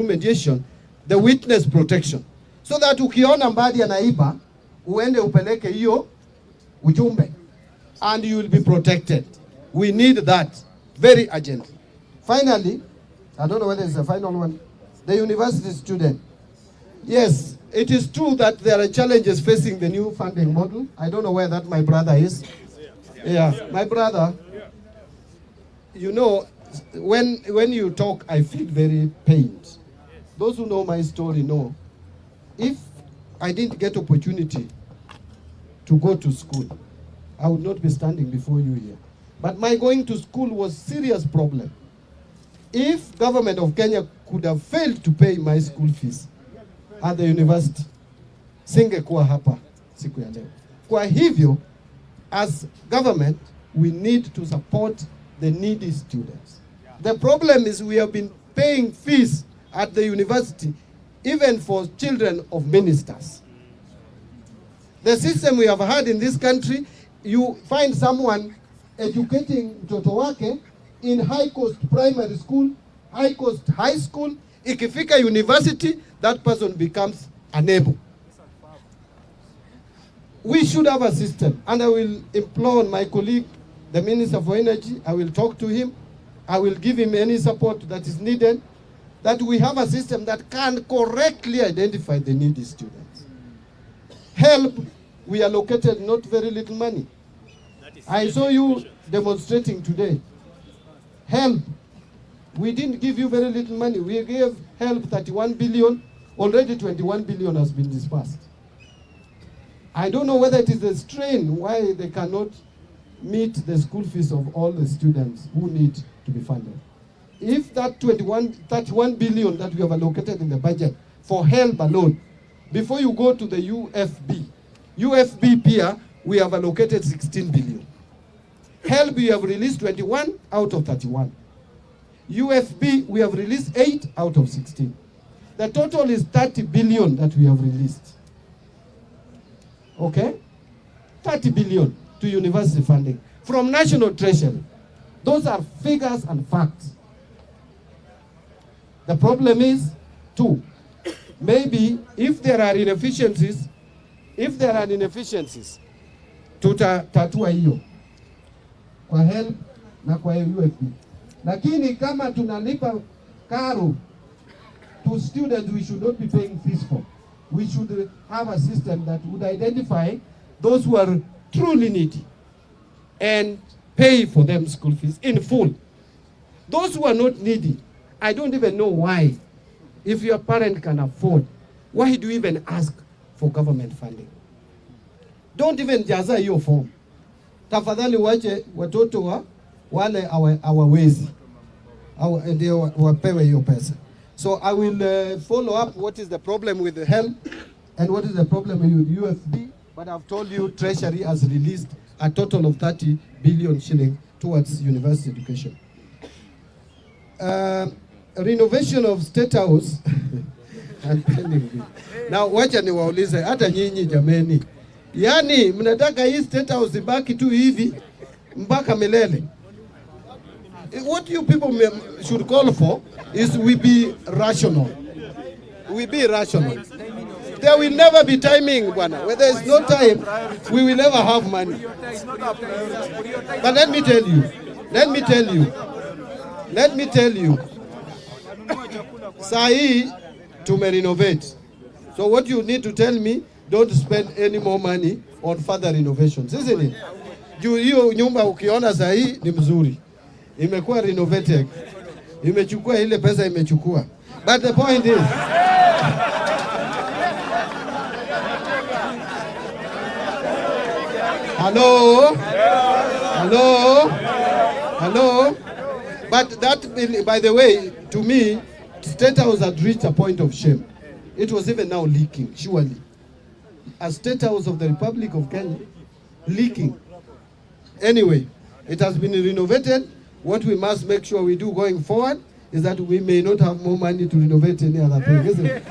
mediation, the witness protection. So that ukiona Mbadi anaiba, uende upeleke hiyo ujumbe. And you will be protected. We need that very urgently. Finally, I don't know whether it's the final one, the university student. Yes, it is true that there are challenges facing the new funding model. I don't know where that my brother is. Yeah, my brother, you know, when you talk, I feel very pained. Those who know my story know, if I didn't get opportunity to go to school, I would not be standing before you here. But my going to school was serious problem. If government of Kenya could have failed to pay my school fees at the university, singekuwa hapa siku ya leo. Kwa hivyo, as government, we need to support the needy students. The problem is we have been paying fees at the university, even for children of ministers. The system we have had in this country, you find someone educating mtoto wake in high-cost primary school, high-cost high school. Ikifika university, that person becomes unable. We should have a system, and I will implore my colleague, the Minister for Energy. I will talk to him. I will give him any support that is needed, that we have a system that can correctly identify the needy students. Help, we allocated not very little money. I saw you demonstrating today. Help, we didn't give you very little money. We gave help 31 billion. Already 21 billion has been disbursed. I don't know whether it is a strain why they cannot meet the school fees of all the students who need to be funded. If that 31 billion that we have allocated in the budget for help alone, before you go to the UFB PIA, we have allocated 16 billion. Help, we have released 21 out of 31. UFB, we have released 8 out of 16. The total is 30 billion that we have released. Okay? 30 billion to university funding from National Treasury. Those are figures and facts. The problem is, two, maybe if there are inefficiencies, tutatua hiyo kwa help na kwa UFB. Lakini kama tunalipa karo to students we should not be paying fees for. We should have a system that would identify those who are truly needy and pay for them school fees in full. Those who are not needy, I don't even know why. If your parent can afford, why do you even ask for government funding? Don't even jaza hiyo form. Tafadhali wache watoto wa wale hawawezi ndio wapewe hiyo pesa. So I will follow up what is the problem with the help and what is the problem with UFB. But I've told you Treasury has released a total of 30 billion shillings towards university education. Renovation of State House and Paybill. Now wacha niwaulize hata nyinyi jameni. Yani mnataka hii State House ibaki tu hivi mpaka milele. What you people should call for is we be rational. We be rational. There will never be timing, bwana. Where there is no time, we will never have money. But let me tell you. Sahi tume renovate. So what you need to tell me, don't spend any more money on further renovations, isn't it? Juu hiyo nyumba ukiona sahi ni mzuri. Imekuwa renovated. Imechukua ile pesa imechukua. But the point is Hello. But that, by the way, to me, State House had reached a point of shame. It was even now leaking, surely. A State House of the Republic of Kenya, leaking. Anyway, it has been renovated. What we must make sure we do going forward is that we may not have more money to renovate any other thing, isn't it?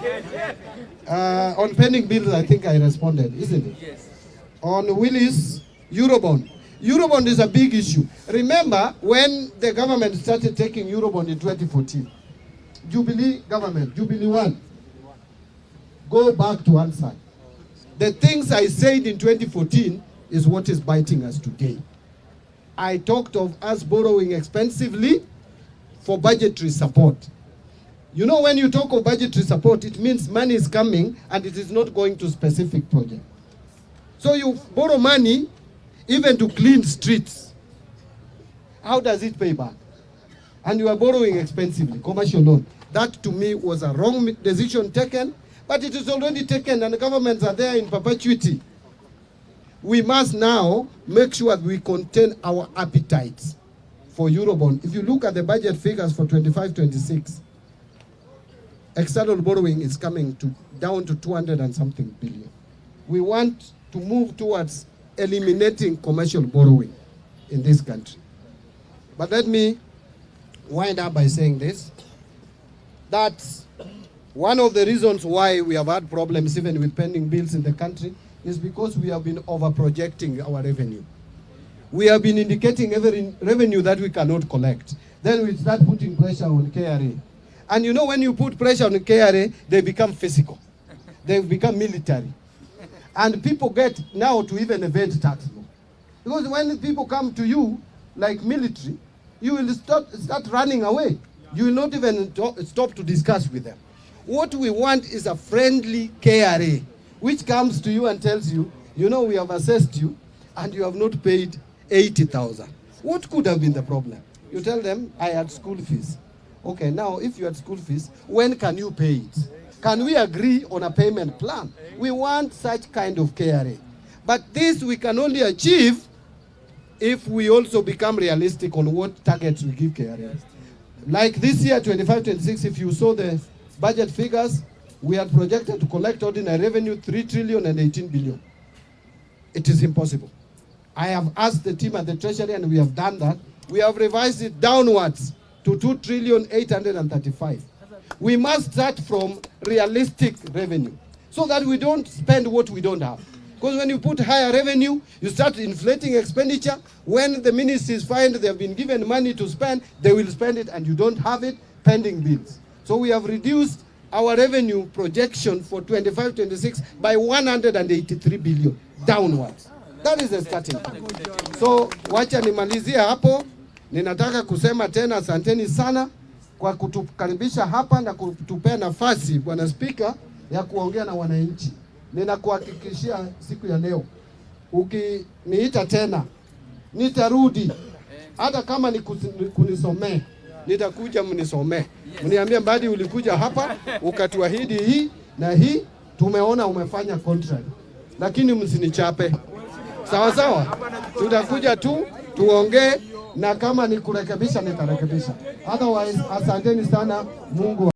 On pending bills, I think I responded, isn't it? Yes. On Willis, Eurobond. Eurobond is a big issue. Remember when the government started taking Eurobond in 2014, Jubilee government, Jubilee one, go back to one side. The things I said in 2014 is what is biting us today. I talked of us borrowing expensively for budgetary support. You know, when you talk of budgetary support, it means money is coming and it is not going to specific project. So you borrow money even to clean streets. How does it pay back? And you are borrowing expensively, commercial loan. That to me was a wrong decision taken, but it is already taken and the governments are there in perpetuity. We must now make sure that we contain our appetites for Eurobond. If you look at the budget figures for 25-26, external borrowing is coming down to 200 and something billion. We want to move towards eliminating commercial borrowing in this country. But let me wind up by saying this, that one of the reasons why we have had problems even with pending bills in the country is because we have been over-projecting our revenue. We have been indicating every revenue that we cannot collect. Then we start putting pressure on KRA. And you know, when you put pressure on KRA, they become physical. They become military. And people get now to even evade tax law. Because when people come to you, like military, you will start running away. You will not even stop to discuss with them. What we want is a friendly KRA, which comes to you and tells you, you know, we have assessed you, and you have not paid 80,000. What could have been the problem? You tell them, I had school fees. Okay, now if you had school fees, when can you pay it? Can we agree on a payment plan? We want such kind of KRA. But this we can only achieve if we also become realistic on what targets we give KRA. Like this year, 25-26, if you saw the budget figures, we had projected to collect ordinary revenue 3 trillion and 18 billion. It is impossible. I have asked the team at the Treasury and we have done that. We have revised it downwards to 2 trillion 835. We must start from realistic revenue so that we don't spend what we don't have. Because when you put higher revenue, you start inflating expenditure. When the ministries find they have been given money to spend, they will spend it and you don't have it, pending bills. So we have reduced our revenue projection for 25-26 by 183 billion downwards. That is the starting point. So wacha nimalizia hapo. Ninataka kusema tena asanteni sana kwa kutukaribisha hapa na kutupea nafasi Bwana Spika ya kuongea na wananchi. Ninakuhakikishia siku ya leo ukiniita tena nitarudi, hata kama ni kunisomea nitakuja mnisomee. Mniambie Mbadi ulikuja hapa ukatuahidi hii na hii, tumeona umefanya contract, lakini msinichape. Sawa sawa, tutakuja tu tuongee, na kama ni kurekebisha nitarekebisha. Otherwise asanteni sana. Mungu